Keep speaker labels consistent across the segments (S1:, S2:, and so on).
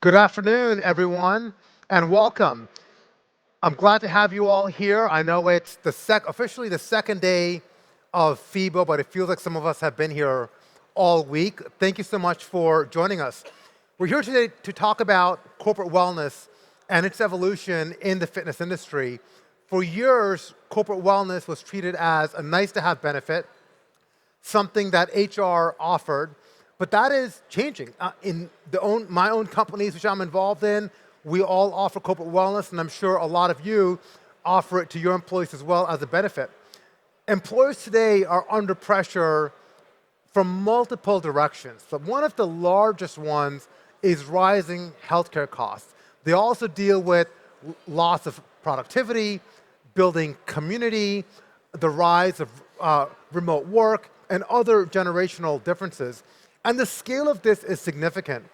S1: Good afternoon, everyone, and welcome. I'm glad to have you all here. I know it's officially the second day of FIBO, but it feels like some of us have been here all week. Thank you so much for joining us. We're here today to talk about corporate wellness and its evolution in the fitness industry. For years, corporate wellness was treated as a nice-to-have benefit, something that HR offered, but that is changing. In my own companies, which I'm involved in, we all offer corporate wellness, and I'm sure a lot of you offer it to your employees as well as a benefit. Employers today are under pressure from multiple directions. So one of the largest ones is rising healthcare costs. They also deal with loss of productivity, building community, the rise of remote work, and other generational differences. And the scale of this is significant.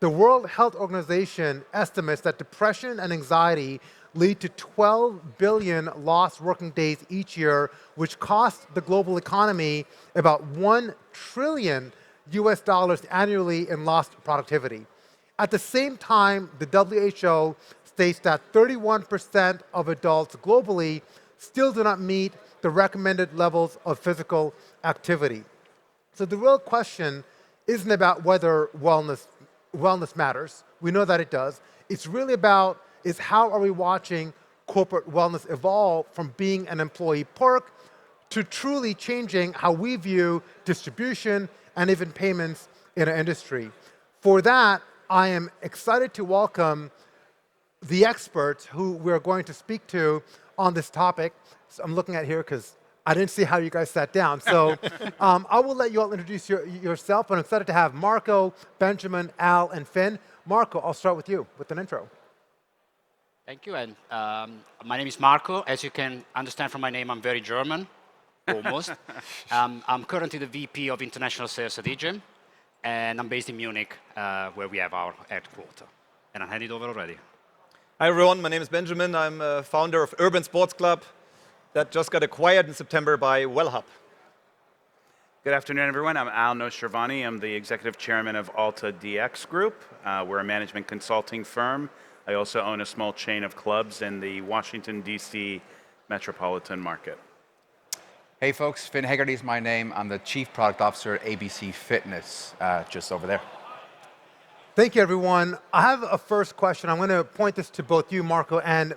S1: The World Health Organization estimates that depression and anxiety lead to 12 billion lost working days each year, which costs the global economy about $1 trillion annually in lost productivity. At the same time, the WHO states that 31% of adults globally still do not meet the recommended levels of physical activity. So the real question isn't about whether wellness matters. We know that it does. It's really about is how are we watching corporate wellness evolve from being an employee perk to truly changing how we view distribution and even payments in our industry. For that, I am excited to welcome the experts who we're going to speak to on this topic. So I'm looking at here because I didn't see how you guys sat down. So I will let you all introduce yourself, but I'm excited to have Marco, Benjamin, Al, and Finn. Marco, I'll start with you with an intro.
S2: Thank you. And my name is Marco. As you can understand from my name, I'm very German, almost. I'm currently the VP of International Sales at EGYM, and I'm based in Munich, where we have our headquarters. And I'll hand it over already.
S3: Hi, everyone. My name is Benjamin. I'm a founder of Urban Sports Club that just got acquired in September by WellHub.
S4: Good afternoon, everyone. I'm Al Noshirvani. I'm the executive chairman of 𝗙𝗃 Group. We're a management consulting firm. I also own a small chain of clubs in the Washington, D.C. metropolitan market.
S5: Hey, folks. Finn Hegarty is my name. I'm the chief product officer at ABC Fitness, just over there.
S1: Thank you, everyone. I have a first question. I'm going to point this to both you, Marco, and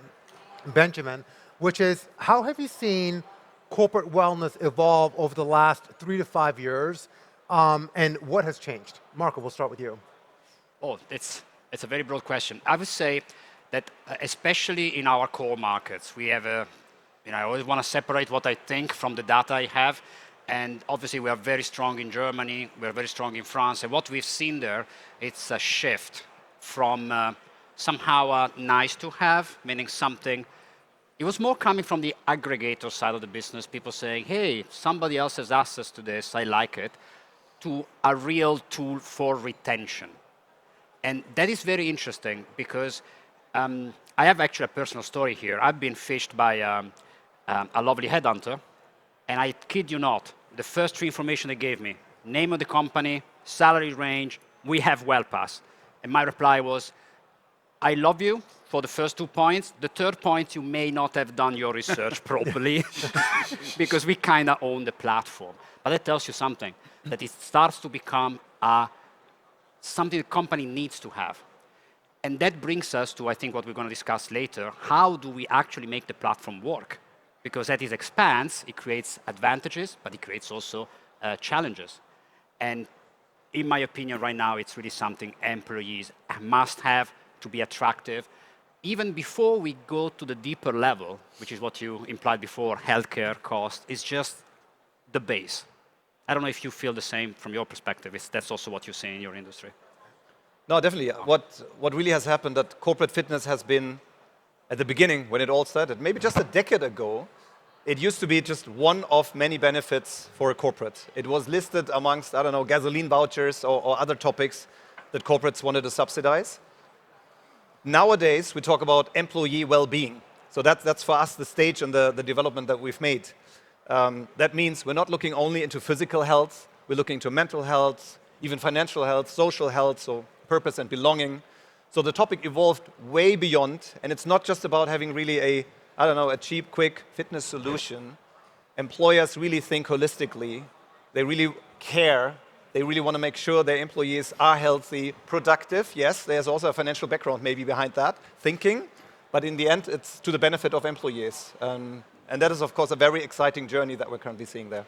S1: Benjamin, which is, how have you seen corporate wellness evolve over the last 3 to 5 years, and what has changed? Marco, we'll start with you.
S2: Oh, it's a very broad question. I would say that especially in our core markets, we have I always want to separate what I think from the data I have. And obviously, we are very strong in Germany. We're very strong in France. And what we've seen there, it's a shift from somehow nice to have, meaning something. It was more coming from the aggregator side of the business, people saying, hey, somebody else has access to this, I like it, to a real tool for retention. And that is very interesting because I have actually a personal story here. I've been fished by a lovely headhunter, and I kid you not, the first 3 information they gave me, name of the company, salary range, we have WellPass. And my reply was, I love you for the first 2 points. The third point, you may not have done your research properly because we kind of own the platform. But that tells you something, that it starts to become something the company needs to have. And that brings us to, I think, what we're going to discuss later. How do we actually make the platform work? Because as it expands, it creates advantages, but it creates also challenges. And in my opinion, right now, it's really something employees must have to be attractive. Even before we go to the deeper level, which is what you implied before, healthcare cost, is just the base. I don't know if you feel the same from your perspective. That's also what you see in your industry.
S3: No, definitely. What really has happened that corporate fitness has been, at the beginning, when it all started, maybe just a decade ago, it used to be just one of many benefits for a corporate. It was listed amongst, I don't know, gasoline vouchers or other topics that corporates wanted to subsidize. Nowadays, we talk about employee well-being. So that's for us the stage and the development that we've made. That means we're not looking only into physical health, we're looking to mental health, even financial health, social health, so purpose and belonging. So the topic evolved way beyond, and it's not just about having really a, I don't know, a cheap, quick fitness solution. Employers really think holistically. They really care. They really want to make sure their employees are healthy, productive. Yes, there's also a financial background maybe behind that thinking, but in the end, it's to the benefit of employees. And that is, of course, a very exciting journey that we're currently seeing there.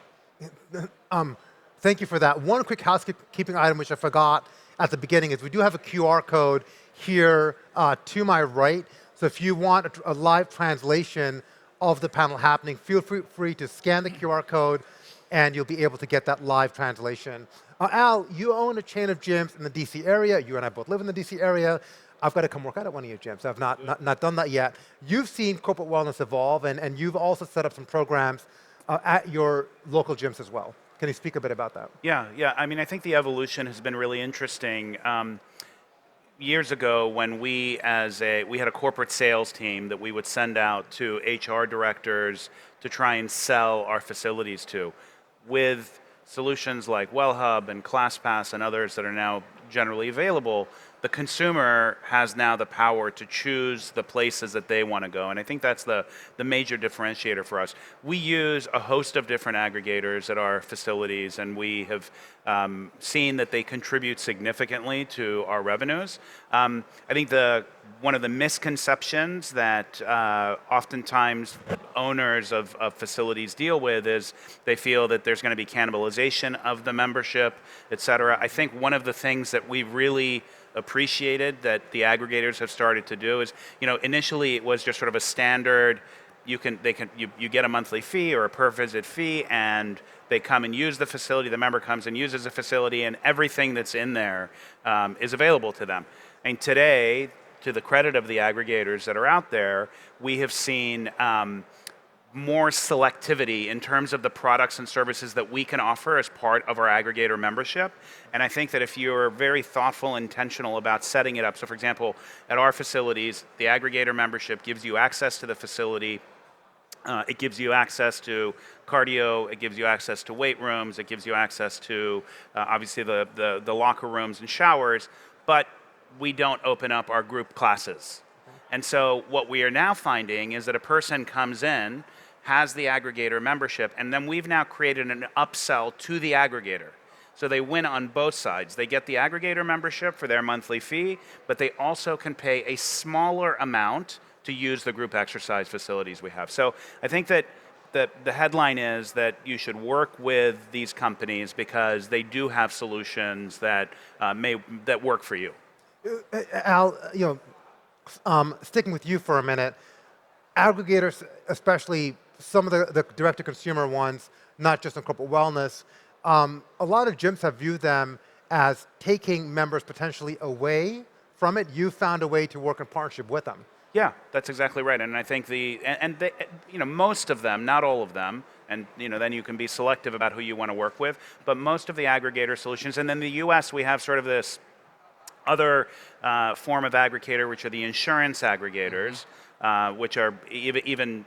S1: Thank you for that. One quick housekeeping item which I forgot at the beginning is we do have a QR code here to my right. So if you want a live translation of the panel happening, feel free to scan the QR code and you'll be able to get that live translation. Al, you own a chain of gyms in the DC area. You and I both live in the DC area. I've got to come work out at one of your gyms. I've not done that yet. You've seen corporate wellness evolve, and you've also set up some programs at your local gyms as well. Can you speak a bit about that?
S4: Yeah. I mean, I think the evolution has been really interesting. Years ago, when we had a corporate sales team that we would send out to HR directors to try and sell our facilities to, with solutions like WellHub and ClassPass and others that are now generally available, the consumer has now the power to choose the places that they want to go. And I think that's the major differentiator for us. We use a host of different aggregators at our facilities, and we have seen that they contribute significantly to our revenues. I think one of the misconceptions that oftentimes owners of facilities deal with is they feel that there's going to be cannibalization of the membership, et cetera. I think one of the things that we really appreciated that the aggregators have started to do is, initially it was just sort of a standard, you get a monthly fee or a per visit fee, and they come and use the facility, the member comes and uses the facility, and everything that's in there is available to them. And today, to the credit of the aggregators that are out there, we have seen more selectivity in terms of the products and services that we can offer as part of our aggregator membership. And I think that if you're very thoughtful, intentional about setting it up, so for example, at our facilities, the aggregator membership gives you access to the facility. It gives you access to cardio, it gives you access to weight rooms, it gives you access to obviously the locker rooms and showers, but we don't open up our group classes. And so what we are now finding is that a person comes in, has the aggregator membership, and then we've now created an upsell to the aggregator. So they win on both sides. They get the aggregator membership for their monthly fee, but they also can pay a smaller amount to use the group exercise facilities we have. So I think that the headline is that you should work with these companies because they do have solutions that that work for you.
S1: Al, sticking with you for a minute, aggregators, especially some of the direct-to-consumer ones, not just on corporate wellness, a lot of gyms have viewed them as taking members potentially away from it. You found a way to work in partnership with them.
S4: Yeah, that's exactly right. And I think most of them, not all of them, and then you can be selective about who you want to work with, but most of the aggregator solutions, and in the US we have sort of this other form of aggregator, which are the insurance aggregators, which are even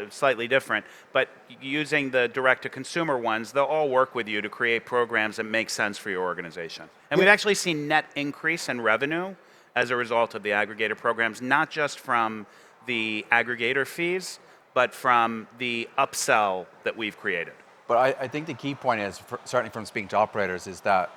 S4: slightly different. But using the direct-to-consumer ones, they'll all work with you to create programs that make sense for your organization. And we've actually seen net increase in revenue as a result of the aggregator programs, not just from the aggregator fees, but from the upsell that we've created.
S5: But I think the key point is, certainly from speaking to operators, is that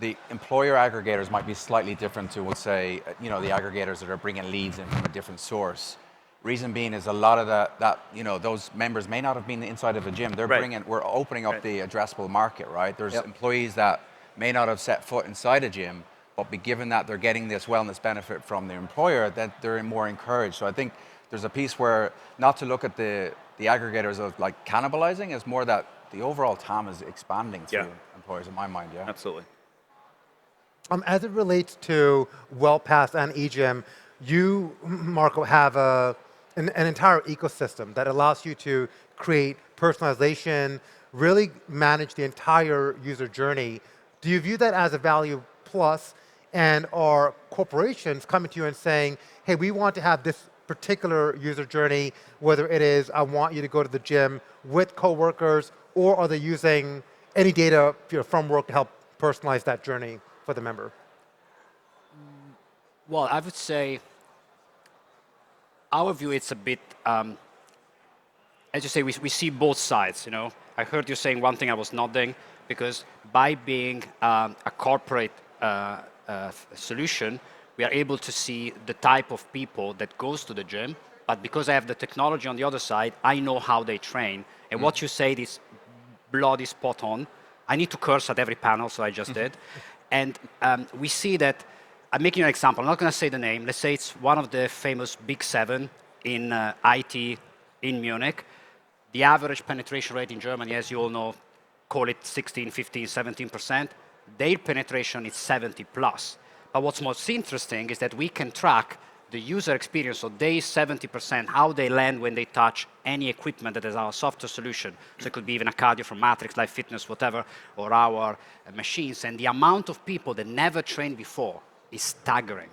S5: the employer aggregators might be slightly different to, let's say, the aggregators that are bringing leads in from a different source. Reason being is a lot of those members may not have been inside of a gym. They're we're opening up the addressable market, right? There's employees that may not have set foot inside a gym, but given that they're getting this wellness benefit from their employer, that they're more encouraged. So I think there's a piece where not to look at the aggregators of like cannibalizing, is more that the overall TAM is expanding to employers in my mind. Yeah,
S4: absolutely.
S1: As it relates to WellPass and EGYM, you, Marco, have an entire ecosystem that allows you to create personalization, really manage the entire user journey. Do you view that as a value plus? And are corporations coming to you and saying, hey, we want to have this particular user journey, whether it is I want you to go to the gym with coworkers, or are they using any data from work to help personalize that journey for the member?
S2: Well, I would say our view, it's a bit, as you say, we see both sides, you know. I heard you saying one thing I was nodding, because by being a corporate solution, we are able to see the type of people that goes to the gym, but because I have the technology on the other side, I know how they train. And what you said is bloody spot on. I need to curse at every panel, so I just did. And we see that, I'm making an example, I'm not going to say the name. Let's say it's one of the famous Big Seven in IT in Munich. The average penetration rate in Germany, as you all know, call it 16, 15, 17%. Their penetration is 70 plus. But what's most interesting is that we can track the user experience, so they 70%, how they land when they touch any equipment that is our software solution. So it could be even a cardio from Matrix, Life Fitness, whatever, or our machines. And the amount of people that never trained before is staggering.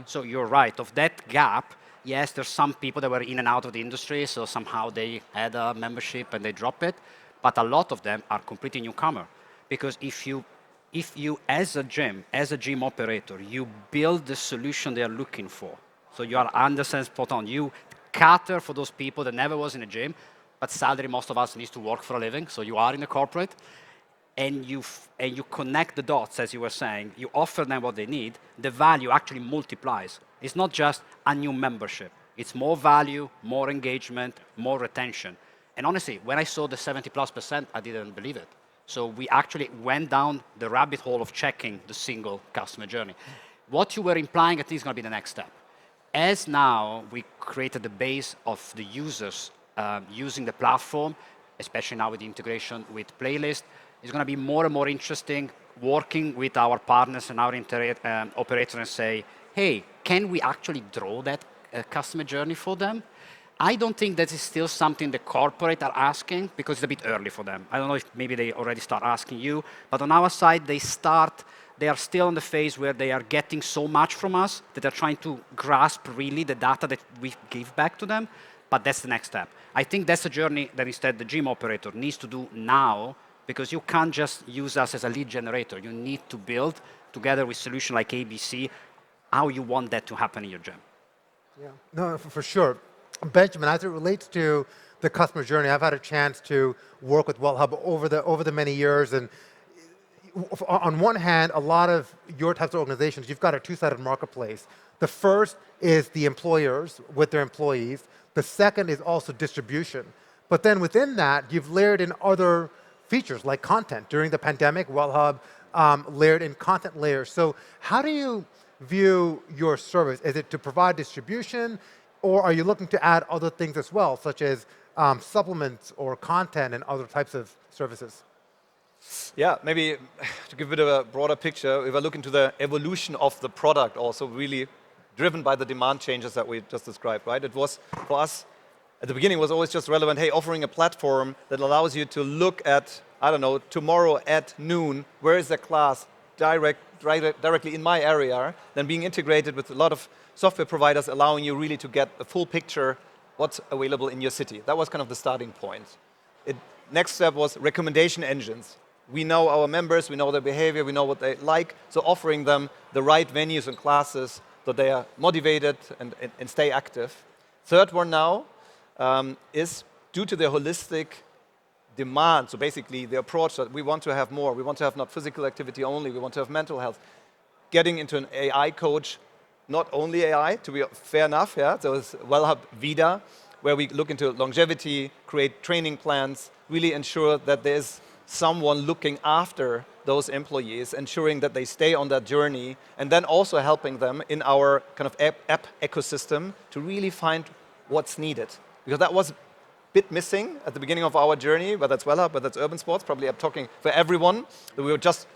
S2: So you're right, of that gap, yes, there's some people that were in and out of the industry, so somehow they had a membership and they drop it, but a lot of them are completely newcomer. Because if you, as a gym operator, you build the solution they are looking for, so you are understand spot on, you cater for those people that never was in a gym, but sadly most of us needs to work for a living, so you are in a corporate, and you connect the dots, as you were saying, you offer them what they need, the value actually multiplies. It's not just a new membership. It's more value, more engagement, more retention. And honestly, when I saw the 70+%, I didn't believe it. So we actually went down the rabbit hole of checking the single customer journey. What you were implying, I think, is going to be the next step. As now we created the base of the users using the platform, especially now with the integration with Playlist, it's going to be more and more interesting working with our partners and our operators and say, hey, can we actually draw that customer journey for them? I don't think that is still something the corporate are asking, because it's a bit early for them. I don't know if maybe they already start asking you, but on our side, they are still in the phase where they are getting so much from us that they're trying to grasp really the data that we give back to them, but that's the next step. I think that's a journey that instead the gym operator needs to do now, because you can't just use us as a lead generator. You need to build, together with solutions like ABC, how you want that to happen in your gym.
S1: Yeah, no, for sure. Benjamin, as it relates to the customer journey, I've had a chance to work with WellHub over the many years, and on one hand, a lot of your types of organizations, you've got a two-sided marketplace. The first is the employers with their employees. The second is also distribution. But then within that, you've layered in other features like content. During the pandemic, WellHub layered in content layers. So how do you view your service? Is it to provide distribution, or are you looking to add other things as well, such as supplements or content and other types of services?
S3: Yeah, maybe to give a bit of a broader picture, if I look into the evolution of the product, also really driven by the demand changes that we just described, right? It was, for us, at the beginning, was always just relevant, hey, offering a platform that allows you to look at, I don't know, tomorrow at noon, where is the class directly in my area, then being integrated with a lot of software providers, allowing you really to get a full picture what's available in your city. That was kind of the starting point. Next step was recommendation engines. We know our members, we know their behavior, we know what they like, so offering them the right venues and classes so they are motivated and stay active. Third one now is due to the holistic demand, so basically the approach that we want to have more, we want to have not physical activity only, we want to have mental health. Getting into an AI coach, not only AI, to be fair enough, yeah, so it's 𝗪𝗵𝗿𝗄, where we look into longevity, create training plans, really ensure that there's someone looking after those employees, ensuring that they stay on that journey, and then also helping them in our kind of app ecosystem to really find what's needed. Because that was a bit missing at the beginning of our journey, whether that's WellHub, whether that's Urban Sports, probably I'm talking for everyone, that we were just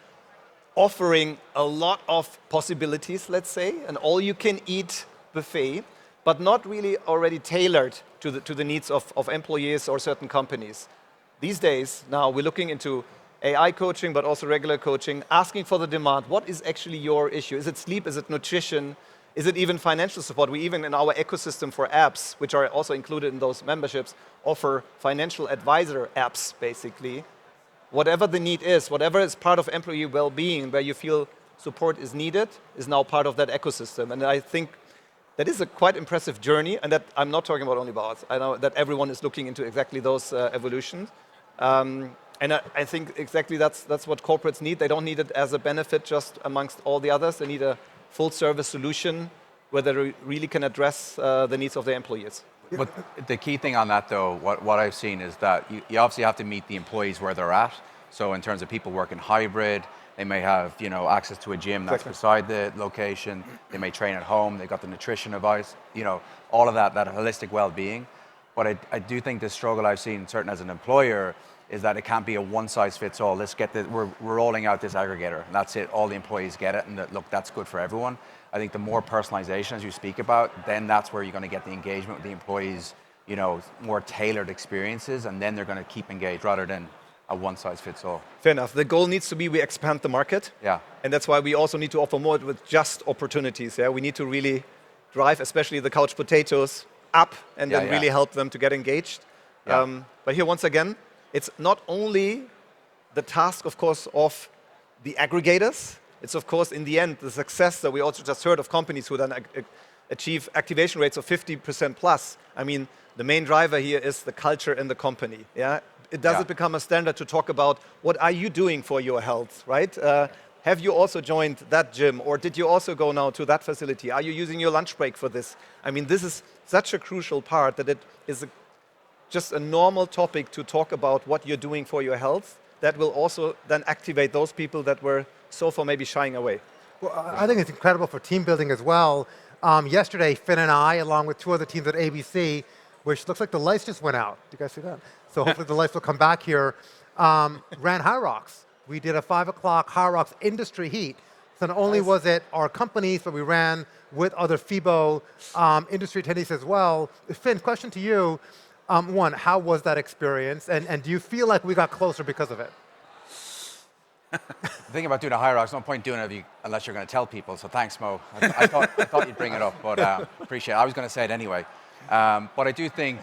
S3: offering a lot of possibilities, let's say, an all-you-can-eat buffet, but not really already tailored to the needs of employees or certain companies. These days, now we're looking into AI coaching, but also regular coaching, asking for the demand. What is actually your issue? Is it sleep? Is it nutrition? Is it even financial support? We even in our ecosystem for apps, which are also included in those memberships, offer financial advisor apps, basically. Whatever the need is, whatever is part of employee well-being, where you feel support is needed is now part of that ecosystem. And I think that is a quite impressive journey, and that I'm not talking about only bars. I know that everyone is looking into exactly those evolutions. And I think exactly that's what corporates need. They don't need it as a benefit just amongst all the others. They need a full service solution where they really can address the needs of their employees.
S5: But the key thing on that, though, what I've seen is that you obviously have to meet the employees where they're at. So in terms of people working hybrid, they may have access to a gym that's beside the location. They may train at home. They've got the nutrition advice. All of that holistic well-being. But I do think the struggle I've seen, certainly as an employer, is that it can't be a one-size-fits-all. We're rolling out this aggregator, and that's it. All the employees get it, and look, that's good for everyone. I think the more personalization, as you speak about, then that's where you're going to get the engagement with the employees, more tailored experiences, and then they're going to keep engaged rather than a one-size-fits-all.
S3: Fair enough. The goal needs to be we expand the market.
S5: Yeah.
S3: And that's why we also need to offer more with just opportunities. Yeah, we need to really drive, especially the couch potatoes, up, and then really help them to get engaged.
S5: Yeah.
S3: But here, once again, it's not only the task, of course, of the aggregators. It's, of course, in the end, the success that we also just heard of companies who then achieve activation rates of 50% plus. I mean, the main driver here is the culture in the company. Yeah, it doesn't become a standard to talk about what are you doing for your health, right? Have you also joined that gym, or did you also go now to that facility? Are you using your lunch break for this? I mean, this is such a crucial part that it is just a normal topic to talk about what you're doing for your health. That will also then activate those people that were so far maybe shying away.
S1: Well, I think it's incredible for team building as well. Yesterday, Finn and I, along with 2 other teams at ABC, which looks like the lights just went out. Do you guys see that? So hopefully the lights will come back here. Ran High Rocks. We did a 5 o'clock High Rocks industry heat. So not only was it our companies, but we ran with other FIBO industry attendees as well. Finn, question to you. One, how was that experience? And do you feel like we got closer because of it?
S5: The thing about doing a High Rocks, no point doing it unless you're going to tell people. So thanks, Mo. I thought you'd bring it up, but appreciate it. I was going to say it anyway. But I do think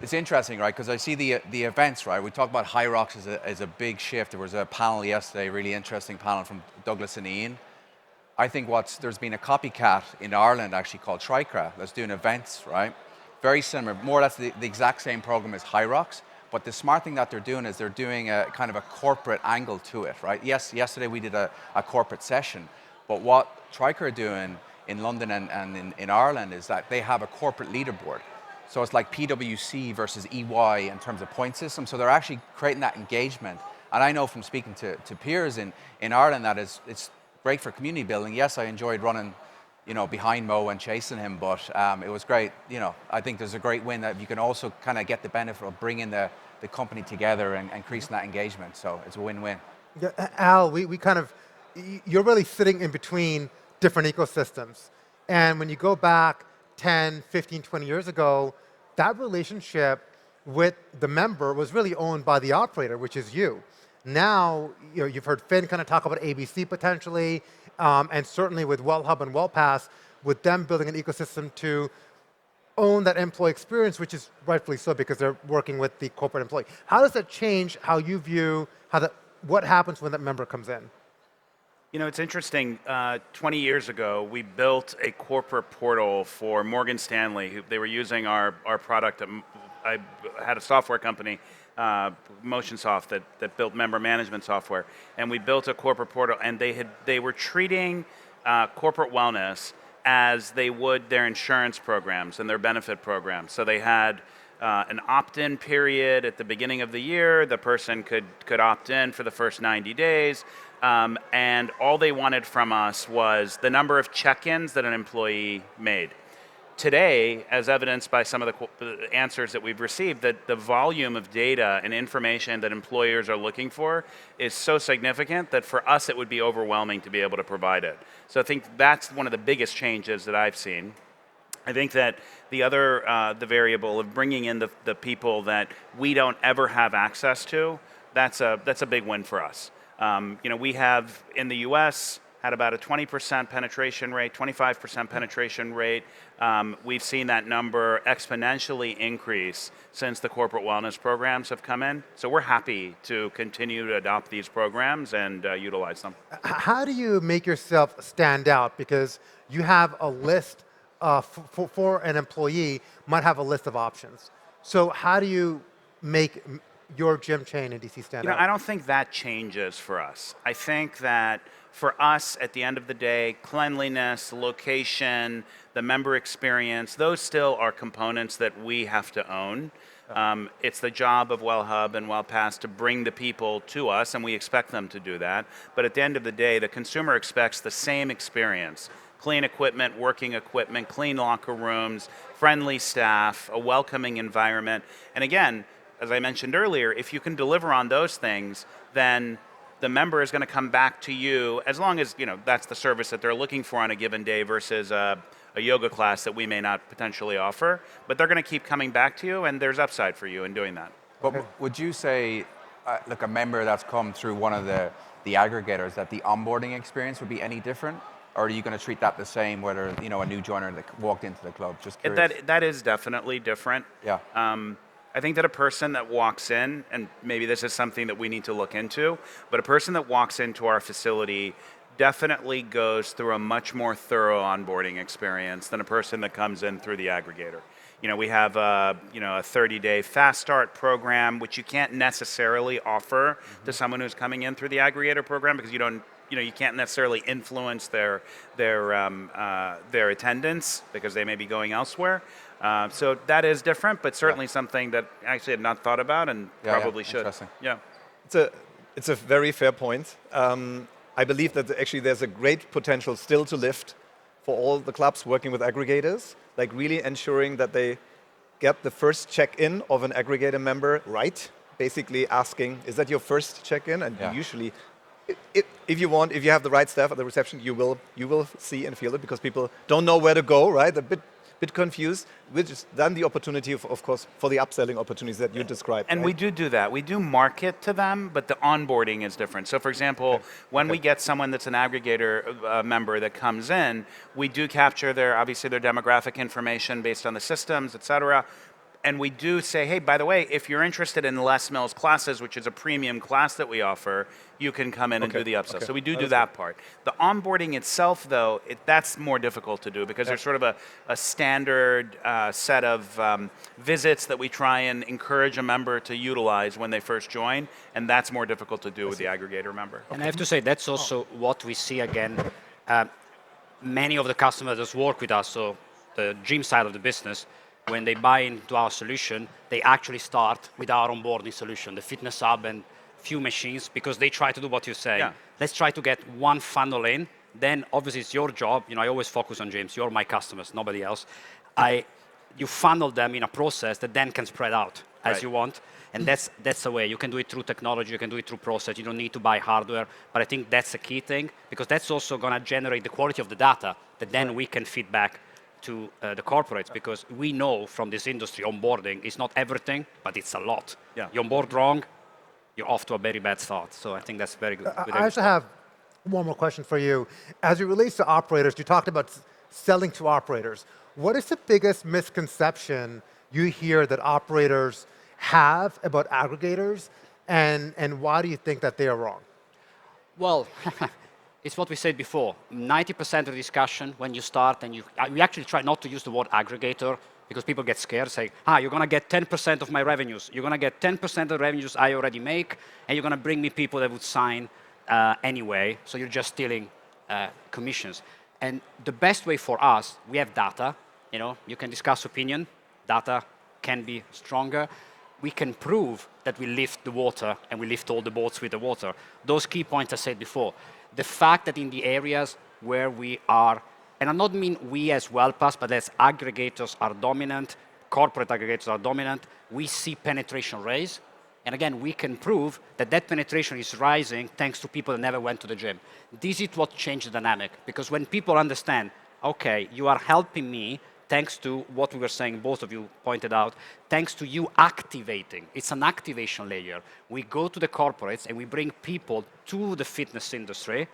S5: it's interesting, right? Because I see the events, right? We talk about High Rocks as a big shift. There was a panel yesterday, really interesting panel from Douglas and Ian. I think there's been a copycat in Ireland actually called 𝗙𝗏 that's doing events, right? Very similar, more or less the exact same program as High Rocks. But the smart thing that they're doing is they're doing a kind of a corporate angle to it, right? Yes, yesterday we did a corporate session, but what 𝗙𝗏 are doing in London and in Ireland is that they have a corporate leaderboard. So it's like PwC versus EY in terms of point system. So they're actually creating that engagement. And I know from speaking to peers in Ireland that it's great for community building. Yes, I enjoyed running behind Mo and chasing him, but it was great. I think there's a great win that you can also kind of get the benefit of bringing the company together and increasing that engagement. So it's a win-win.
S1: Yeah, Al, you're really sitting in between different ecosystems. And when you go back 10, 15, 20 years ago, that relationship with the member was really owned by the operator, which is you. Now, you've heard Finn kind of talk about ABC potentially, and certainly with WellHub and WellPass, with them building an ecosystem to own that employee experience, which is rightfully so because they're working with the corporate employee. How does that change how you view what happens when that member comes in?
S4: It's interesting. 20 years ago, we built a corporate portal for Morgan Stanley. They were using our product. I had a software company, MotionSoft, that built member management software, and we built a corporate portal. And they were treating corporate wellness as they would their insurance programs and their benefit programs. So they had an opt-in period at the beginning of the year. The person could opt in for the first 90 days. And all they wanted from us was the number of check-ins that an employee made. Today, as evidenced by some of the answers that we've received, that the volume of data and information that employers are looking for is so significant that for us it would be overwhelming to be able to provide it. So I think that's one of the biggest changes that I've seen. I think that the other the variable of bringing in the people that we don't ever have access to, that's a big win for us. We have in the U.S. had about a 20% penetration rate, 25% penetration rate. We've seen that number exponentially increase since the corporate wellness programs have come in. So we're happy to continue to adopt these programs and utilize them.
S1: How do you make yourself stand out? Because you have a list for an employee, might have a list of options. So how do you make your gym chain in DC stand out?
S4: I don't think that changes for us. I think that for us, at the end of the day, cleanliness, location, the member experience, those still are components that we have to own. It's the job of 𝗪𝗏𝗲 and 𝗪𝗏𝗏s to bring the people to us, and we expect them to do that. But at the end of the day, the consumer expects the same experience. Clean equipment, working equipment, clean locker rooms, friendly staff, a welcoming environment. And again, as I mentioned earlier, if you can deliver on those things, then the member is going to come back to you, as long as that's the service that they're looking for on a given day versus a yoga class that we may not potentially offer. But they're going to keep coming back to you, and there's upside for you in doing that.
S5: But would you say, look, a member that's come through one of the aggregators, that the onboarding experience would be any different? Or are you going to treat that the same, whether a new joiner that walked into the club? Just curious.
S4: That is definitely different.
S5: Yeah.
S4: I think that a person that walks in, and maybe this is something that we need to look into, but a person that walks into our facility definitely goes through a much more thorough onboarding experience than a person that comes in through the aggregator. We have a 30-day fast start program, which you can't necessarily offer to someone who's coming in through the aggregator program, because you can't necessarily influence their attendance because they may be going elsewhere. So that is different, but certainly something that I actually had not thought about and probably should.
S5: Interesting.
S4: Yeah.
S3: It's a very fair point. I believe that actually there's a great potential still to lift for all the clubs working with aggregators, like really ensuring that they get the first check-in of an aggregator member right, basically asking, is that your first check-in? And usually, if you have the right staff at the reception, you will see and feel it, because people don't know where to go, right? A bit confused, which is then the opportunity, of course, for the upselling opportunities that you described.
S4: And
S3: right?
S4: we do that. We do market to them, but the onboarding is different. So for example, when we get someone that's an aggregator member that comes in, we do capture obviously their demographic information based on the systems, et cetera. And we do say, hey, by the way, if you're interested in Les Mills classes, which is a premium class that we offer, you can come in and do the upsell. So we do that part. The onboarding itself, though, that's more difficult to do, because there's sort of a standard set of visits that we try and encourage a member to utilize when they first join, and that's more difficult to do with the aggregator member.
S2: And I have to say, that's also what we see again. Many of the customers that work with us, so the gym side of the business, when they buy into our solution, they actually start with our onboarding solution, the fitness hub and few machines, because they try to do what you say.
S4: Yeah.
S2: Let's try to get one funnel in. Then obviously it's your job. I always focus on gyms. You're my customers, nobody else. You funnel them in a process that then can spread out as you want. And that's the way. You can do it through technology. You can do it through process. You don't need to buy hardware. But I think that's a key thing, because that's also going to generate the quality of the data that then we can feed back to the corporates, because we know from this industry onboarding is not everything, but it's a lot.
S4: Yeah.
S2: You onboard wrong, you're off to a very bad start. So I think that's very good.
S1: I also have one more question for you. As it relates to operators, you talked about selling to operators. What is the biggest misconception you hear that operators have about aggregators, and why do you think that they are wrong?
S2: Well, it's what we said before. 90% of the discussion when you start, and we actually try not to use the word aggregator, because people get scared, say, you're going to get 10% of my revenues. You're going to get 10% of the revenues I already make, and you're going to bring me people that would sign anyway, so you're just stealing commissions. And the best way for us, we have data. You can discuss opinion. Data can be stronger. We can prove that we lift the water, and we lift all the boats with the water. Those key points I said before. The fact that in the areas where we are, and I don't mean we as 𝗪𝗲𝗄, but as aggregators are dominant, corporate aggregators are dominant, we see penetration rise. And again, we can prove that penetration is rising thanks to people that never went to the gym. This is what changed the dynamic, because when people understand, okay, you are helping me thanks to what we were saying, both of you pointed out, thanks to you activating. It's an activation layer. We go to the corporates and we bring people to the fitness industry.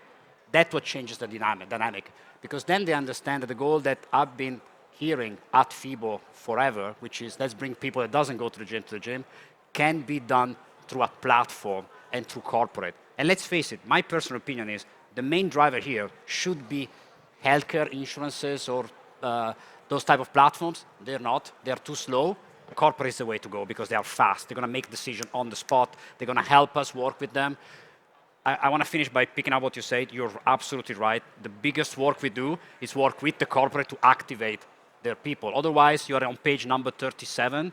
S2: That's what changes the dynamic. Because then they understand that the goal that I've been hearing at FIBO forever, which is let's bring people that doesn't go to the gym, can be done through a platform and through corporate. And let's face it, my personal opinion is the main driver here should be healthcare insurances or those type of platforms. They're not. They're too slow. Corporate is the way to go because they are fast. They're going to make decisions on the spot. They're going to help us work with them. I want to finish by picking up what you said. You're absolutely right. The biggest work we do is work with the corporate to activate their people. Otherwise, you are on page number 37.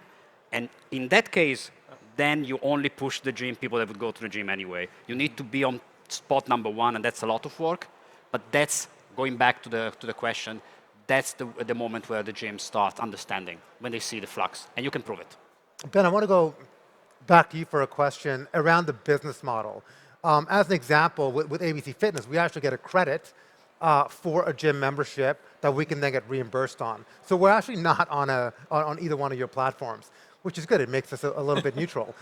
S2: And in that case, then you only push the gym people that would go to the gym anyway. You need to be on spot number 1, and that's a lot of work. But that's, going back to the question, that's the moment where the gyms start understanding, when they see the flux. And you can prove it.
S1: Ben, I want to go back to you for a question around the business model. As an example, with ABC Fitness, we actually get a credit for a gym membership that we can then get reimbursed on. So we're actually not on either one of your platforms, which is good. It makes us a little bit neutral.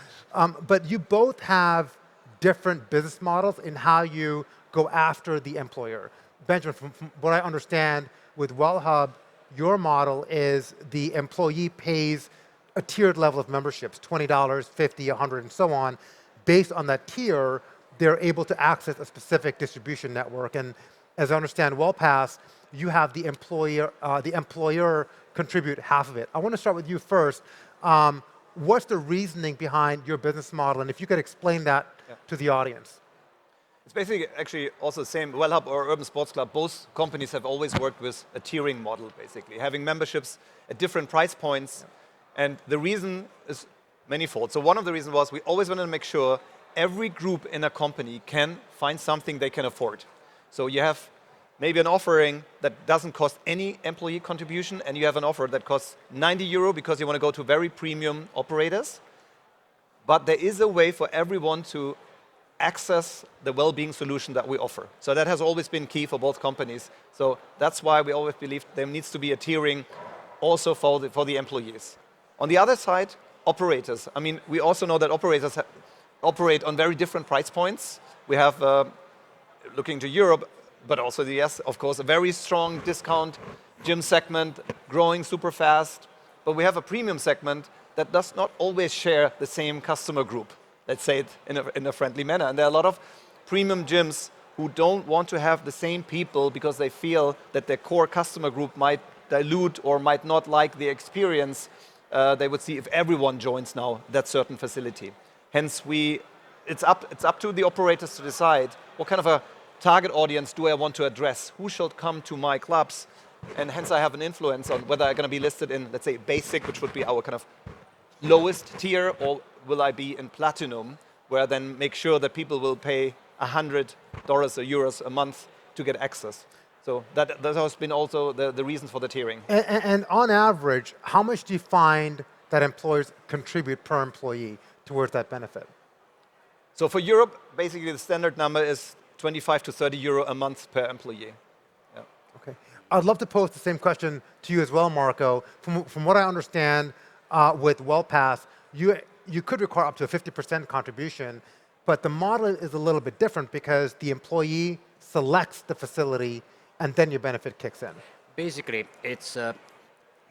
S1: But you both have different business models in how you go after the employer. Benjamin, from what I understand, with WellHub, your model is the employee pays a tiered level of memberships, $20, $50, $100, and so on. Based on that tier, they're able to access a specific distribution network. And as I understand WellPass, you have the employer contribute half of it. I want to start with you first. What's the reasoning behind your business model? And if you could explain that to the audience.
S3: It's basically actually also the same. WellHub or Urban Sports Club, both companies have always worked with a tiering model, basically, having memberships at different price points. And the reason is manifold. So one of the reasons was we always wanted to make sure every group in a company can find something they can afford. So you have maybe an offering that doesn't cost any employee contribution, and you have an offer that costs €90 because you want to go to very premium operators. But there is a way for everyone to access the well-being solution that we offer. So that has always been key for both companies. So that's why we always believe there needs to be a tiering also for the employees. On the other side, operators. I mean, we also know that operators operate on very different price points. We have, looking to Europe, but also the US, of course, a very strong discount gym segment, growing super fast. But we have a premium segment that does not always share the same customer group. Let's say it in a friendly manner. And there are a lot of premium gyms who don't want to have the same people because they feel that their core customer group might dilute or might not like the experience they would see if everyone joins now that certain facility. Hence, it's up to the operators to decide what kind of a target audience do I want to address? Who should come to my clubs? And hence, I have an influence on whether I'm going to be listed in, let's say, basic, which would be our kind of lowest tier, or will I be in platinum, where I then make sure that people will pay $100 or euros a month to get access. So that has been also the reasons for the tiering.
S1: And on average, how much do you find that employers contribute per employee towards that benefit?
S3: So for Europe, basically the standard number is 25 to 30 euro a month per employee. Yeah.
S1: Okay. I'd love to pose the same question to you as well, Marco. From what I understand, with WellPass, you could require up to a 50% contribution, but the model is a little bit different because the employee selects the facility and then your benefit kicks in.
S2: Basically,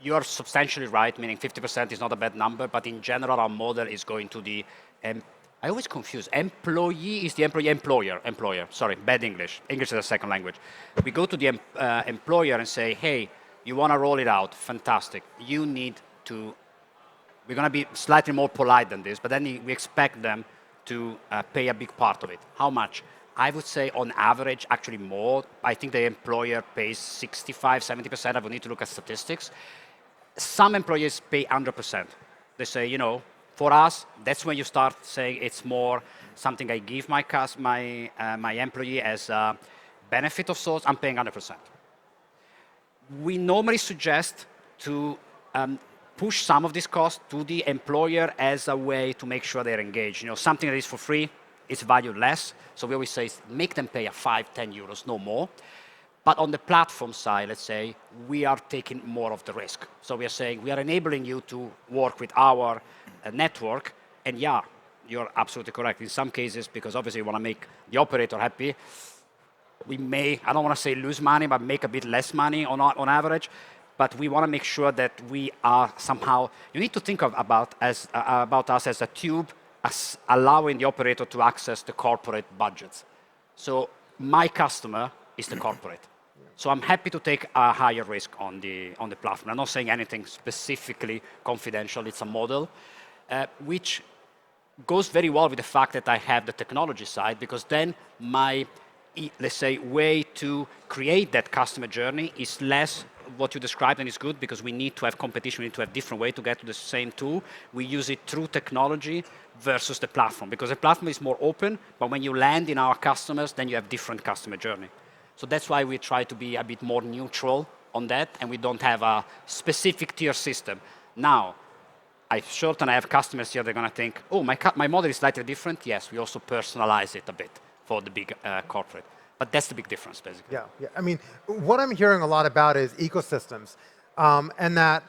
S2: you are substantially right, meaning 50% is not a bad number, but in general, our model is going to the, I always confuse, employee is the employer, sorry, bad English. English is a second language. We go to the employer and say, hey, you want to roll it out, fantastic. You need to, we're going to be slightly more polite than this, but then we expect them to pay a big part of it. How much? I would say on average, actually more. I think the employer pays 65, 70%. I would need to look at statistics. Some employers pay 100%. They say, you know, for us, that's when you start saying it's more something I give my employee as a benefit of sorts. I'm paying 100%. We normally suggest to push some of this cost to the employer as a way to make sure they're engaged. You know, something that is for free, it's valued less. So we always say, make them pay 5, 10 euros, no more. But on the platform side, let's say, we are taking more of the risk. So we are saying, we are enabling you to work with our network. And yeah, you're absolutely correct. In some cases, because obviously you want to make the operator happy, we may, I don't want to say lose money, but make a bit less money on average. But we want to make sure that we are somehow, you need to think about us as a tube, as allowing the operator to access the corporate budgets. So my customer is the corporate. So I'm happy to take a higher risk on the platform. I'm not saying anything specifically confidential. It's a model, which goes very well with the fact that I have the technology side, because then my, let's say, way to create that customer journey is less what you described, and it's good because we need to have competition, we need to have different way to get to the same tool. We use it through technology versus the platform, because the platform is more open, but when you land in our customers, then you have different customer journey. So that's why we try to be a bit more neutral on that, and we don't have a specific tier system. Now, I have customers here, they're going to think, oh, my model is slightly different. Yes, we also personalize it a bit for the big corporate. But that's the big difference, basically.
S1: Yeah. I mean, what I'm hearing a lot about is ecosystems, and that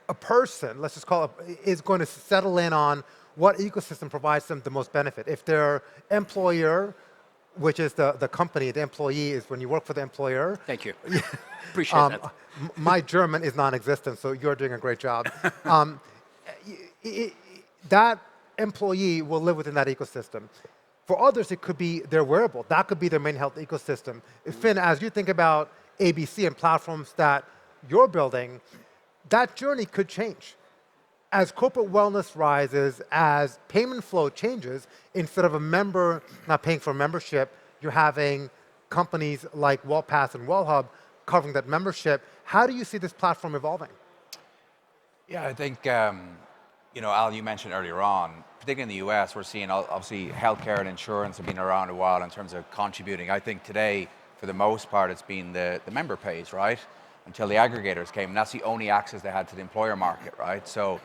S1: a person, let's just call it, is going to settle in on what ecosystem provides them the most benefit. If their employer, which is the company, the employee is when you work for the employer.
S2: Thank you. Appreciate that.
S1: My German is non-existent, so you're doing a great job. That employee will live within that ecosystem. For others, it could be their wearable. That could be their main health ecosystem. Finn, as you think about ABC and platforms that you're building, that journey could change. As corporate wellness rises, as payment flow changes, instead of a member not paying for membership, you're having companies like WellPass and WellHub covering that membership. How do you see this platform evolving?
S5: Yeah, I think, Al, you mentioned earlier on, particularly in the US, we're seeing obviously healthcare and insurance have been around a while in terms of contributing. I think today, for the most part, it's been the member pays, right? Until the aggregators came, and that's the only access they had to the employer market, right? So,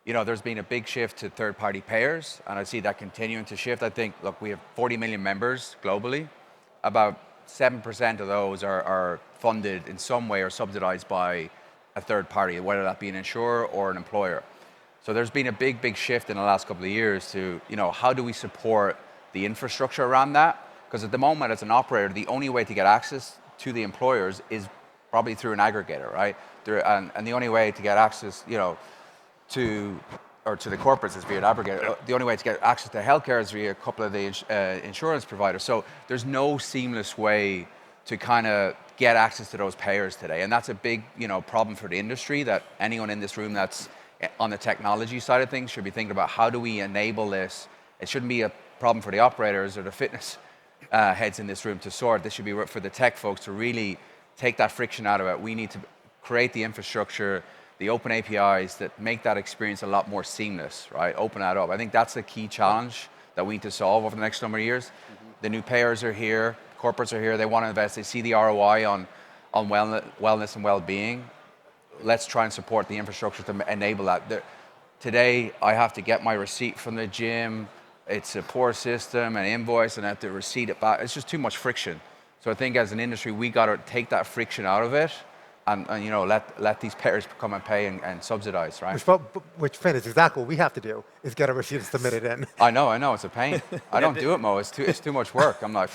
S5: there's been a big shift to third-party payers, and I see that continuing to shift. I think, look, we have 40 million members globally. About 7% of those are funded in some way or subsidized by a third party, whether that be an insurer or an employer. So there's been a big shift in the last couple of years to, how do we support the infrastructure around that? Because at the moment, as an operator, the only way to get access to the employers is probably through an aggregator, right? And the only way to get access, to the corporates is via an aggregator. The only way to get access to healthcare is via a couple of the insurance providers. So there's no seamless way to kind of get access to those payers today. And that's a big, problem for the industry, that anyone in this room that's on the technology side of things should be thinking about how do we enable this. It shouldn't be a problem for the operators or the fitness heads in this room to sort. This should be for the tech folks to really take that friction out of it. We need to create the infrastructure, the open APIs that make that experience a lot more seamless, right? Open that up. I think that's the key challenge that we need to solve over the next number of years. The new payers are here, corporates are here, they want to invest, they see the ROI on wellness and well-being. Let's try and support the infrastructure to enable that. Today, I have to get my receipt from the gym. It's a poor system, an invoice, and I have to receipt it back. It's just too much friction. So I think as an industry, we got to take that friction out of it and let these payers come and pay and subsidize, right?
S1: Which, Finn, is exactly what we have to do, is get a receipt and submit it in.
S5: I know, it's a pain. I don't do it, Mo. It's too much work. I'm like...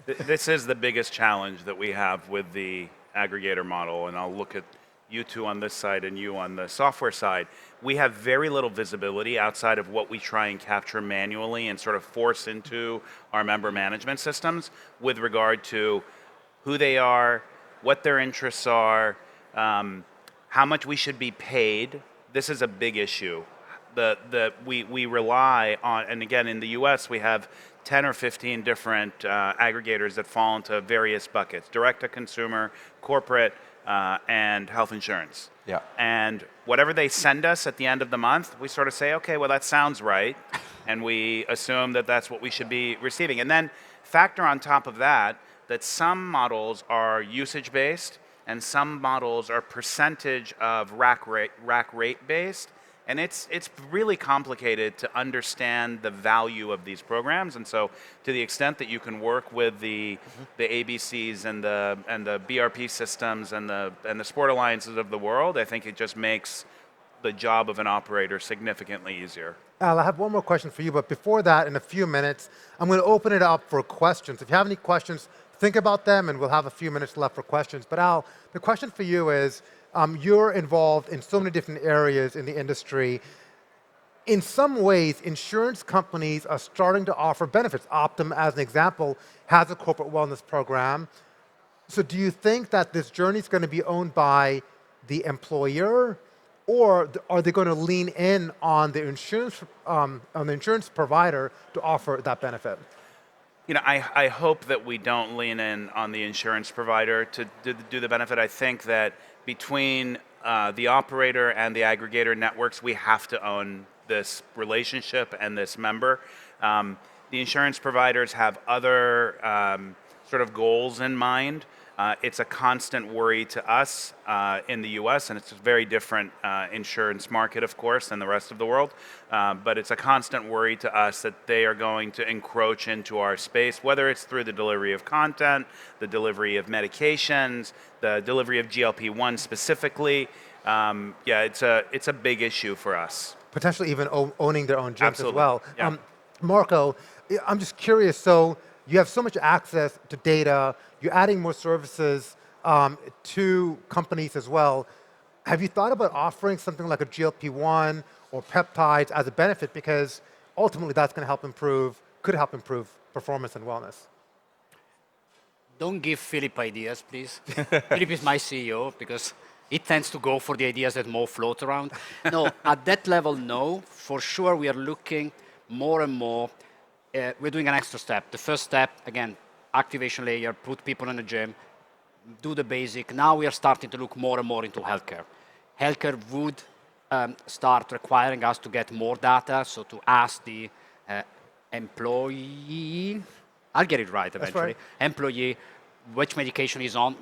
S4: This is the biggest challenge that we have with the aggregator model, and I'll look at you two on this side and you on the software side. We have very little visibility outside of what we try and capture manually and sort of force into our member management systems with regard to who they are, what their interests are, how much we should be paid. This is a big issue. We rely on, and again, in the US, we have 10 or 15 different aggregators that fall into various buckets: direct to consumer, corporate, and health insurance.
S5: Yeah.
S4: And whatever they send us at the end of the month, we sort of say, okay, well, that sounds right. And we assume that that's what we should be receiving. And then factor on top of that some models are usage-based and some models are percentage of rack rate based. And it's really complicated to understand the value of these programs. And so to the extent that you can work with the ABCs and the BRP systems and the sport alliances of the world, I think it just makes the job of an operator significantly easier.
S1: Al, I have one more question for you, but before that, in a few minutes, I'm going to open it up for questions. If you have any questions, think about them, and we'll have a few minutes left for questions. But Al, the question for you is, you're involved in so many different areas in the industry. In some ways, insurance companies are starting to offer benefits. Optum, as an example, has a corporate wellness program. So do you think that this journey is going to be owned by the employer, or are they going to lean in on the insurance provider to offer that benefit?
S4: You know, I hope that we don't lean in on the insurance provider to do the benefit. I think that between the operator and the aggregator networks, we have to own this relationship and this member. The insurance providers have other sort of goals in mind. It's a constant worry to us in the US, and it's a very different insurance market, of course, than the rest of the world. But it's a constant worry to us that they are going to encroach into our space, whether it's through the delivery of content, the delivery of medications, the delivery of GLP-1 specifically. Yeah, it's a big issue for us.
S1: Potentially even owning their own gyms
S4: Absolutely.
S1: as well.
S4: Yeah.
S1: Marco, I'm just curious, so you have so much access to data, you're adding more services to companies as well. Have you thought about offering something like a GLP-1 or peptides as a benefit? Because ultimately that's going to could help improve performance and wellness.
S2: Don't give Philip ideas, please. Philip is my CEO, because he tends to go for the ideas that more float around. No, at that level, no. For sure, we are looking more and more. We're doing an extra step. The first step, again, activation layer, put people in the gym, do the basic. Now we are starting to look more and more into healthcare. Healthcare would start requiring us to get more data, so to ask the employee, I'll get it right eventually, employee, which medication he's on,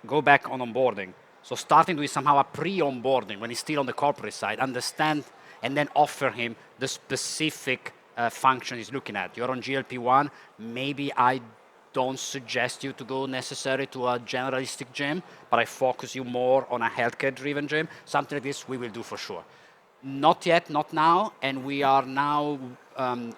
S2: go back on onboarding. So starting with somehow a pre-onboarding when he's still on the corporate side, understand, and then offer him the specific function he's looking at. You're on GLP-1, maybe I don't suggest you to go necessarily to a generalistic gym, but I focus you more on a healthcare-driven gym. Something like this we will do for sure. Not yet, not now, and we are now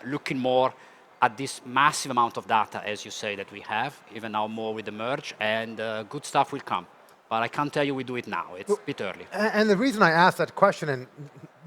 S2: looking more at this massive amount of data, as you say, that we have, even now more with the merge, and good stuff will come. But I can't tell you we do it now. It's a bit early.
S1: And the reason I asked that question, and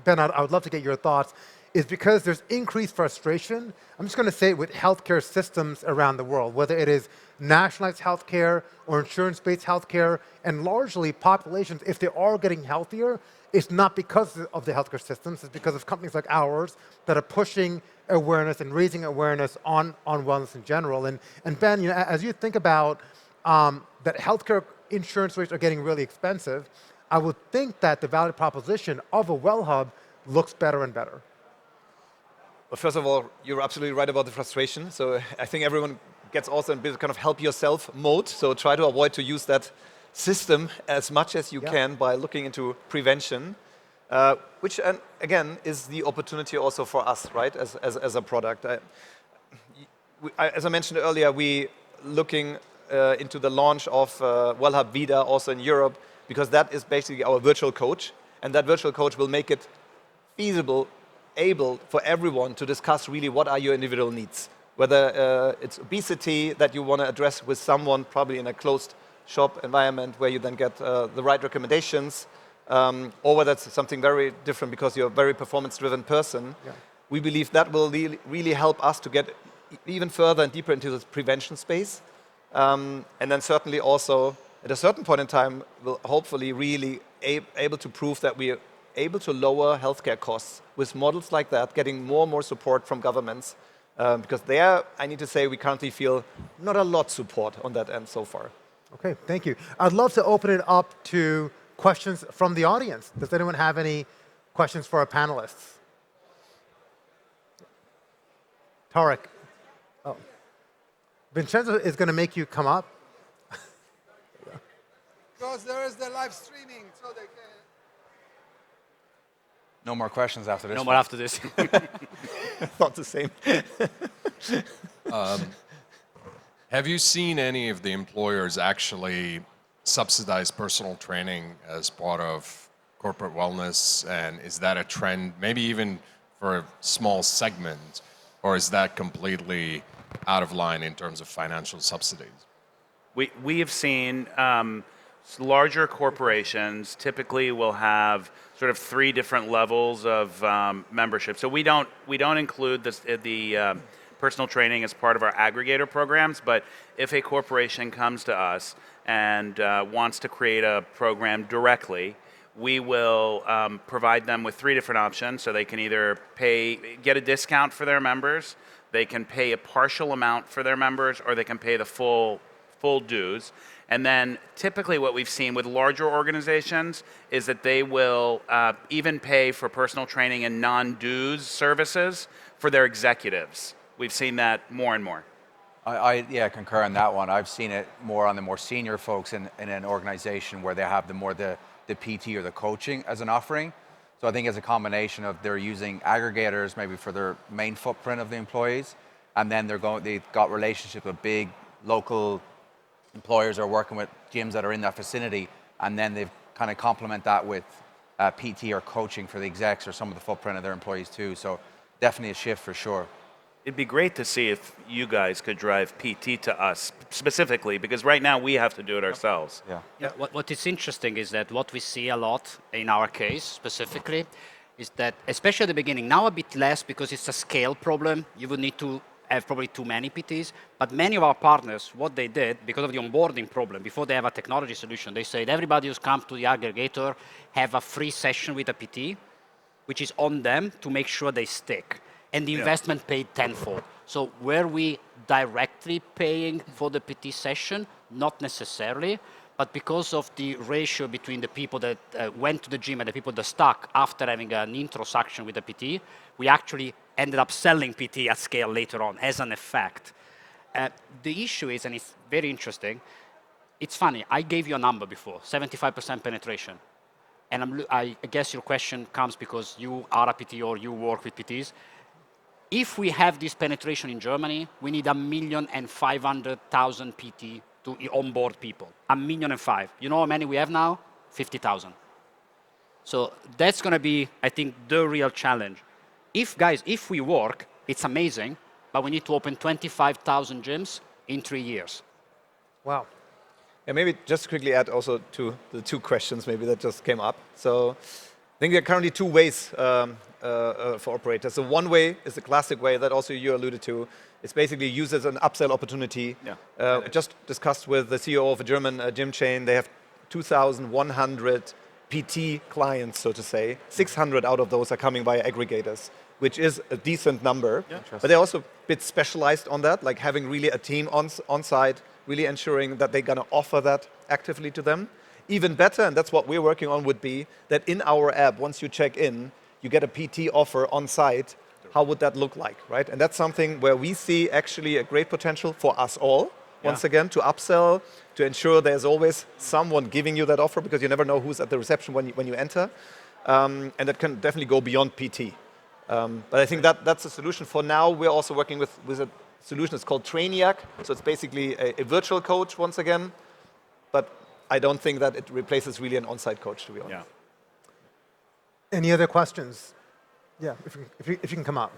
S1: Ben, I would love to get your thoughts, is because there's increased frustration, I'm just going to say it, with healthcare systems around the world, whether it is nationalized healthcare or insurance-based healthcare, and largely populations, if they are getting healthier, it's not because of the healthcare systems, it's because of companies like ours that are pushing awareness and raising awareness on wellness in general. And Ben, you know, as you think about that healthcare insurance rates are getting really expensive, I would think that the value proposition of a Well Hub looks better and better.
S3: Well, first of all, you're absolutely right about the frustration. So I think everyone gets also in a bit of kind of help yourself mode. So try to avoid to use that system as much as you can by looking into prevention, which, again, is the opportunity also for us, right, as a product. As I mentioned earlier, we looking into the launch of 𝗪𝗵𝗍 also in Europe, because that is basically our virtual coach. And that virtual coach will make it feasible, able for everyone to discuss really what are your individual needs. Whether it's obesity that you want to address with someone, probably in a closed shop environment where you then get the right recommendations, or whether it's something very different because you're a very performance-driven person. Yeah. We believe that will really help us to get even further and deeper into this prevention space. And then certainly also, at a certain point in time, will hopefully really able to prove that we are able to lower healthcare costs with models like that, getting more and more support from governments. Because there, I need to say, we currently feel not a lot support on that end so far.
S1: Okay, thank you. I'd love to open it up to questions from the audience. Does anyone have any questions for our panelists? Tarek. Oh. Vincenzo is going to make you come up.
S6: Because there is the live streaming, so they can.
S5: No more questions after this.
S2: No more after this.
S3: Not the same.
S7: Have you seen any of the employers actually subsidize personal training as part of corporate wellness? And is that a trend, maybe even for a small segment, or is that completely out of line in terms of financial subsidies?
S4: We have seen larger corporations typically will have sort of 3 different levels of membership. So we don't include the personal training as part of our aggregator programs, but if a corporation comes to us and wants to create a program directly, we will provide them with 3 different options. So they can either get a discount for their members, they can pay a partial amount for their members, or they can pay the full dues. And then typically what we've seen with larger organizations is that they will even pay for personal training and non-dues services for their executives. We've seen that more and more.
S5: I concur on that one. I've seen it more on the more senior folks in an organization where they have the PT or the coaching as an offering. So I think it's a combination of they're using aggregators maybe for their main footprint of the employees, and then they've got relationships with big local employers are working with gyms that are in that vicinity, and then they've kind of complement that with PT or coaching for the execs or some of the footprint of their employees too. So definitely a shift for sure.
S4: It'd be great to see if you guys could drive PT to us specifically, because right now we have to do it ourselves.
S2: Yeah. What is interesting is that what we see a lot in our case specifically is that, especially at the beginning, now a bit less because it's a scale problem. You would need to have probably too many PTs, but many of our partners, what they did, because of the onboarding problem, before they have a technology solution, they said everybody who's come to the aggregator have a free session with a PT, which is on them to make sure they stick. And the investment paid tenfold. So were we directly paying for the PT session? Not necessarily, but because of the ratio between the people that went to the gym and the people that stuck after having an introduction with the PT, we actually ended up selling PT at scale later on as an effect. The issue is, and it's very interesting, it's funny, I gave you a number before, 75% penetration. And I guess your question comes because you are a PT or you work with PTs. If we have this penetration in Germany, we need 1,500,000 PT to onboard people. 1,500,000. You know how many we have now? 50,000. So that's going to be, I think, the real challenge. If we work, it's amazing, but we need to open 25,000 gyms in 3 years.
S1: Wow.
S3: And maybe just quickly add also to the 2 questions maybe that just came up. So I think there are currently 2 ways for operators. So one way is the classic way that also you alluded to. It's basically used as an upsell opportunity. Just discussed with the CEO of a German gym chain. They have 2,100 PT clients, so to say. 600 out of those are coming via aggregators, which is a decent number. But they're also a bit specialized on that, like having really a team on site, really ensuring that they're going to offer that actively to them. Even better, and that's what we're working on, would be that in our app, once you check in, you get a PT offer on site. How would that look like, right? And that's something where we see actually a great potential for us all, once again, to upsell, to ensure there's always someone giving you that offer, because you never know who's at the reception when you enter. And that can definitely go beyond PT. But I think that's a solution. For now, we're also working with a solution that's called Trainiac. So it's basically a virtual coach, once again. But I don't think that it replaces really an on-site coach, to be honest.
S1: Any other questions? Yeah, if you can come up.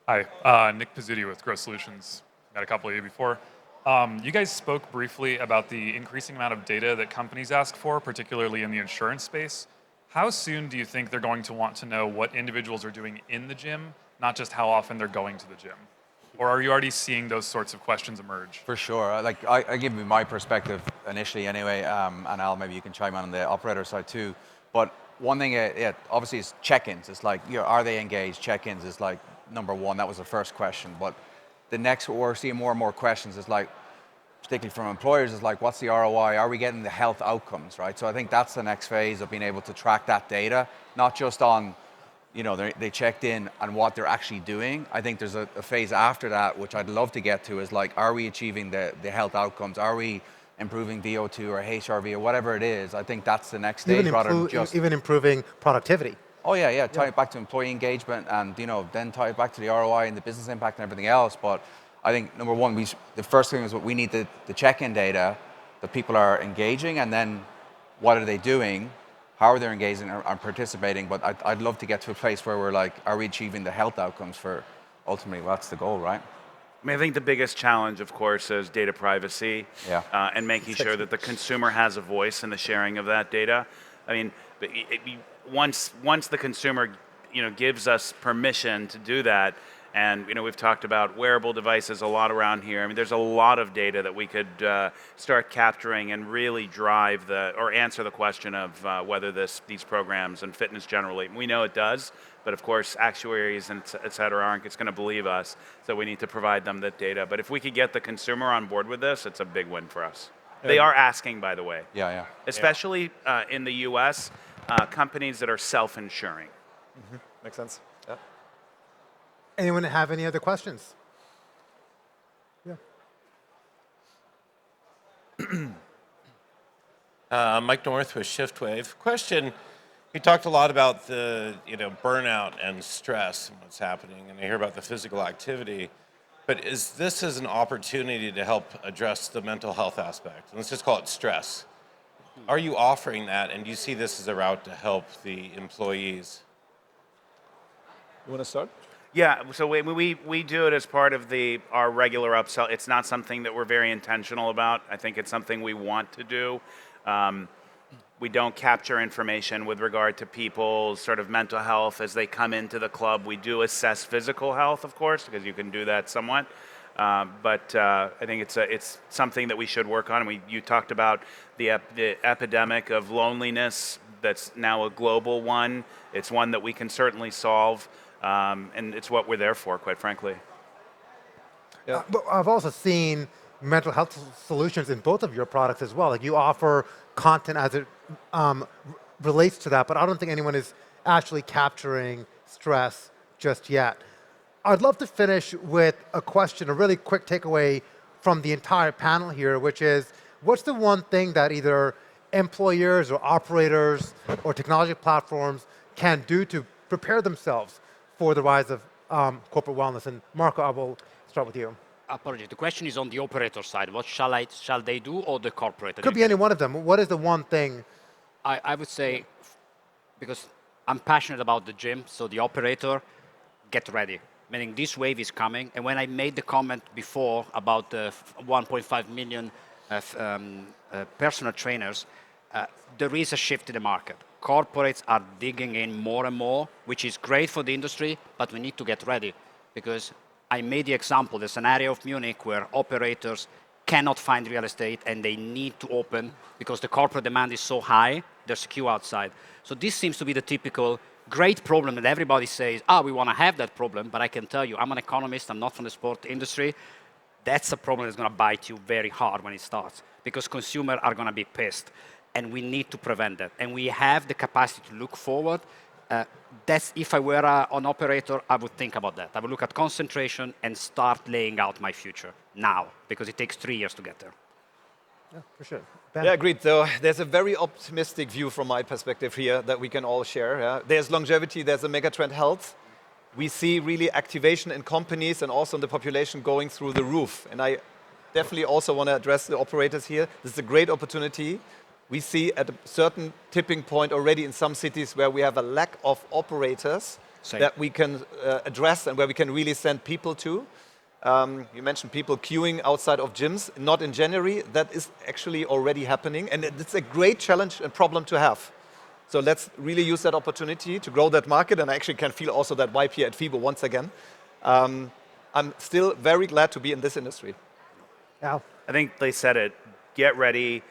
S8: Hi, Nick Pizzuti with Growth Solutions. Met a couple of you before. You guys spoke briefly about the increasing amount of data that companies ask for, particularly in the insurance space. How soon do you think they're going to want to know what individuals are doing in the gym, not just how often they're going to the gym? Or are you already seeing those sorts of questions emerge?
S5: For sure. Like I give you my perspective initially anyway, and Al, maybe you can chime in on the operator side too. But one thing, obviously, is check-ins. It's like, are they engaged? Check-ins is like number 1. That was the first question. But the next, we're seeing more and more questions is like, particularly from employers, is like, what's the ROI? Are we getting the health outcomes, right? So I think that's the next phase of being able to track that data, not just on, they checked in and what they're actually doing. I think there's a phase after that, which I'd love to get to, is like, are we achieving the health outcomes? Are we improving VO2 or HRV or whatever it is? I think that's the next stage rather than just...
S1: Even improving productivity.
S5: Oh, yeah. Tie it back to employee engagement and, then tie it back to the ROI and the business impact and everything else. But I think, number 1, the first thing is what we need the check-in data that people are engaging, and then what are they doing? how are they engaging and participating? But I'd love to get to a place where we're like, are we achieving the health outcomes for ultimately, well, that's the goal, right?
S4: I mean, I think the biggest challenge, of course, is data privacy and making sure that the consumer has a voice in the sharing of that data. I mean, once the consumer, gives us permission to do that, and we've talked about wearable devices a lot around here. I mean, there's a lot of data that we could start capturing and really drive or answer the question of whether these programs and fitness generally. We know it does. But of course, actuaries and et cetera aren't just going to believe us, so we need to provide them that data. But if we could get the consumer on board with this, it's a big win for us. They are asking, by the way.
S5: Yeah.
S4: Especially in the US, companies that are self-insuring.
S3: Mm-hmm. Makes sense. Yeah.
S1: Anyone have any other questions? Yeah.
S9: Mike North with ShiftWave. Question. You talked a lot about the burnout and stress and what's happening, and I hear about the physical activity. But is this as an opportunity to help address the mental health aspect? Let's just call it stress. Are you offering that, and do you see this as a route to help the employees?
S3: You want to start?
S4: Yeah, so we do it as part of our regular upsell. It's not something that we're very intentional about. I think it's something we want to do. We don't capture information with regard to people's sort of mental health as they come into the club. We do assess physical health, of course, because you can do that somewhat. But I think it's something that we should work on. You talked about the epidemic of loneliness that's now a global one. It's one that we can certainly solve, and it's what we're there for, quite frankly.
S1: Yeah. But I've also seen mental health solutions in both of your products as well. Like you offer content as it relates to that, but I don't think anyone is actually capturing stress just yet. I'd love to finish with a question, a really quick takeaway from the entire panel here, which is, what's the one thing that either employers or operators or technology platforms can do to prepare themselves for the rise of corporate wellness? And Marco, I will start with you.
S2: Apologies. The question is on the operator side. What shall they do, or the corporate?
S1: Could be any one of them. What is the one thing?
S2: I would say, because I'm passionate about the gym, so the operator, get ready. Meaning this wave is coming. And when I made the comment before about the 1.5 million personal trainers, there is a shift in the market. Corporates are digging in more and more, which is great for the industry, but we need to get ready. Because I made the example, the scenario of Munich where operators cannot find real estate and they need to open because the corporate demand is so high, there's a queue outside. So this seems to be the typical great problem that everybody says, we want to have that problem, but I can tell you, I'm an economist, I'm not from the sport industry. That's a problem that's going to bite you very hard when it starts because consumers are going to be pissed and we need to prevent that. And we have the capacity to look forward. That's if I were an operator, I would think about that. I would look at concentration and start laying out my future now, because it takes 3 years to get there.
S1: Yeah, for sure.
S3: Yeah, agreed. So there's a very optimistic view from my perspective here that we can all share. Yeah? There's longevity, there's a megatrend health. We see really activation in companies and also in the population going through the roof. And I definitely also want to address the operators here. This is a great opportunity. We see at a certain tipping point already in some cities where we have a lack of operators that we can address and where we can really send people to. You mentioned people queuing outside of gyms, not in January. That is actually already happening. And it's a great challenge and problem to have. So let's really use that opportunity to grow that market. And I actually can feel also that vibe here at FIBO once again. I'm still very glad to be in this industry.
S1: Al?
S4: I think they said it. Get ready.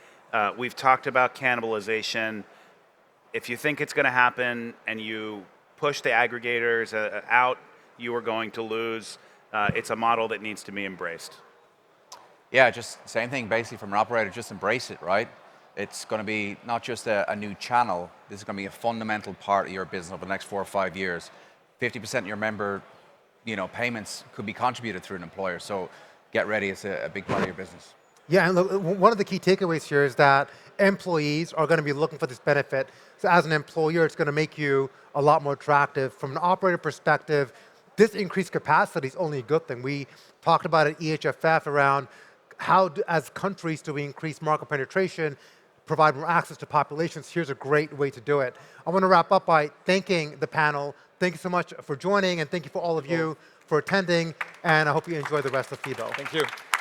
S4: We've talked about cannibalization. If you think it's going to happen and you push the aggregators out, you are going to lose. It's a model that needs to be embraced.
S5: Yeah, just same thing basically from an operator, just embrace it, right? It's going to be not just a new channel, this is going to be a fundamental part of your business over the next 4 or 5 years. 50% of your member payments could be contributed through an employer, so get ready, it's a big part of your business.
S1: Yeah, and look, one of the key takeaways here is that employees are going to be looking for this benefit. So as an employer, it's going to make you a lot more attractive. From an operator perspective, this increased capacity is only a good thing. We talked about at EHFF around how, as countries, do we increase market penetration. provide more access to populations, here's a great way to do it. I want to wrap up by thanking the panel. Thank you so much for joining, and thank you for all of you for attending, and I hope you enjoy the rest of FIBO.
S3: Thank you.